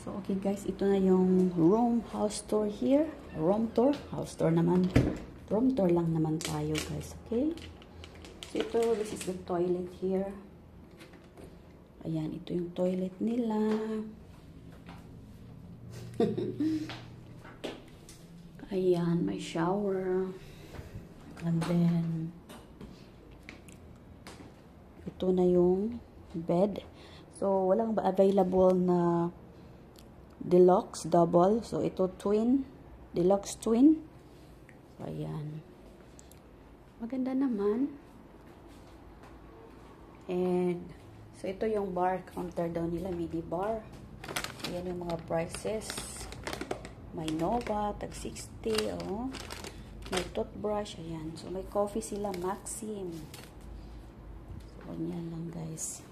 So, okay guys, ito na yung room house tour here. Room tour, house tour naman. Room tour lang naman tayo guys, okay? So, ito, this is the toilet here. Ayan, ito yung toilet nila. Ayan, may shower. And then, ito na yung bed. So, walang ba available na deluxe, double. So, ito twin. Deluxe twin. So, ayan. Maganda naman. And, so, ito yung bar counter daw nila. Mini bar. Ayan yung mga prices. May Nova, tag 60. Oh. May toothbrush. Ayan. So, may coffee sila. Maxim. So, yan lang guys.